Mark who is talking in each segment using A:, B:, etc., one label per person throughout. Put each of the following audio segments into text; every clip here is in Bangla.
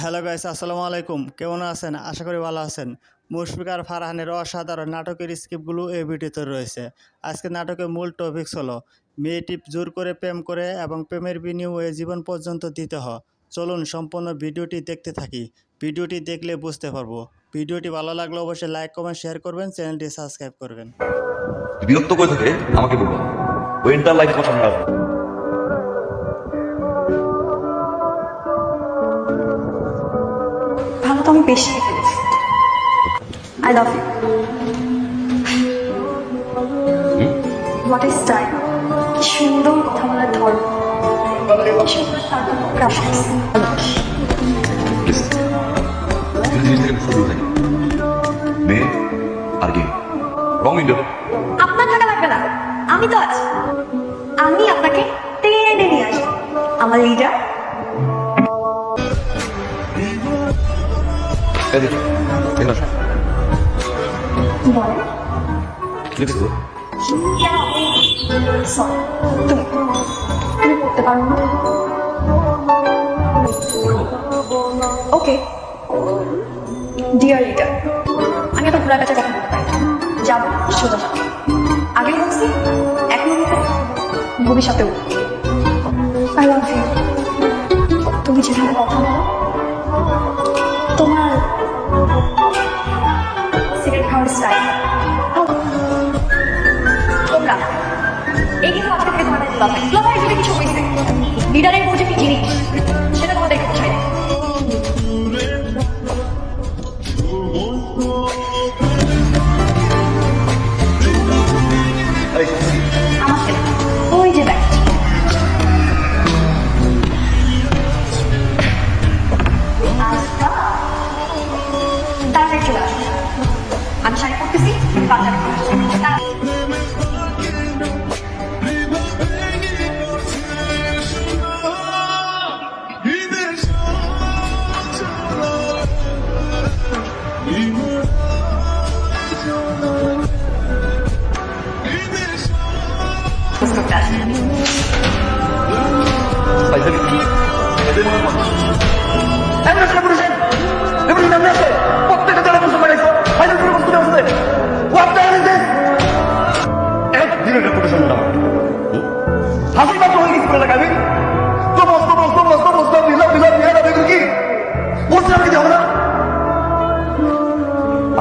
A: হ্যালো গাইস, আসসালামু আলাইকুম। কেমন আছেন? আশা করি ভালো আছেন। মুশফিক আর ফারহানের অসাধারণ নাটকের স্ক্রিপ্টগুলো এই ভিডিওতে রয়েছে। আজকে নাটকের মূল টপিকস হলো মেয়েটি জোর করে প্রেম করে এবং প্রেমের বিনিময়ে জীবন পর্যন্ত দিতে হয়। চলুন সম্পূর্ণ ভিডিওটি দেখতে থাকি। ভিডিওটি দেখলে বুঝতে পারবো। ভিডিওটি ভালো লাগলে অবশ্যই লাইক কমেন্ট শেয়ার করবেন, চ্যানেলটি সাবস্ক্রাইব করবেন।
B: বিরক্ত করে থাকে আমাকে বলবো, ওই এন্টার লাইফ তোমার সামনে আসবে।
C: ভালো তো আমি বেশি ফেলেছি। I love you. What is time? কি সুন্দর কথা বলার ধর্ম, কি সুন্দর তার ক্রাশ করছে।
B: মেয়ে আর গেম রং উইন্ডো।
C: আপনার টাকা লাগবে না, আমি তো আছি। আমি আপনাকে টেনে নিয়ে আসবো আমার লিডার। বলেন তুমি পড়তে পারো না? ওকে ডিয়ার লিডার, আমি আপনার ঘোরার কাছে কথা বলতে পারি। যাবো সোজা যাবো, আগে বলছি এখনো ভবিষ্যতেও। I love you. তুমি যেভাবে কথা বলো, তোমার সিগারেট খাওয়ার স্টাইল, তোমরা এই কিন্তু আজকে থেকে তোমাদের দুলাভাই যদি কিছু হয়েছে, লিডারের বোঝে কি জিনিস সেটা তোমাদেরকে বুঝাই দেয়। আমার ছেলে ওই যে দেখ, তাড়াতাড়ি চলে আসো। আমি শাড়ি পরতেছি, বাজারে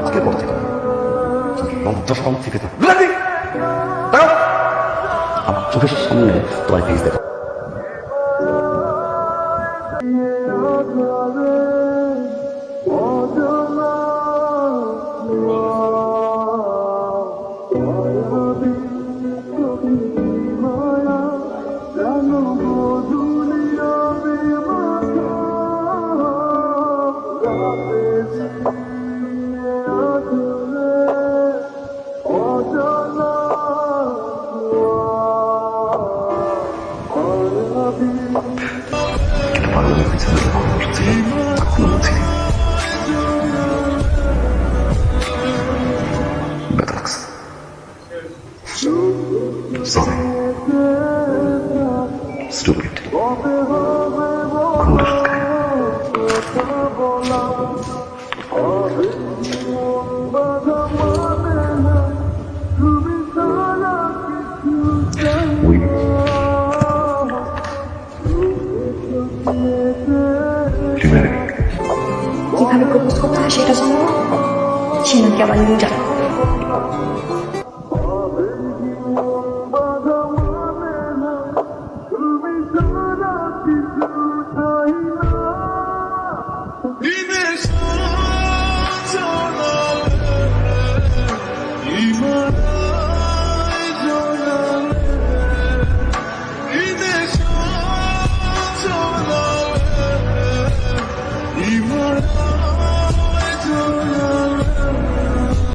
B: আজকে পর থেকে আমার চোখের সামনে তোমার ফেস দেখো। Sorry. Stupid. ঘুরে খায়।
C: কিভাবে প্রপোজ করতে হয় সেটা জানো, সে নাকি আবার লিডার।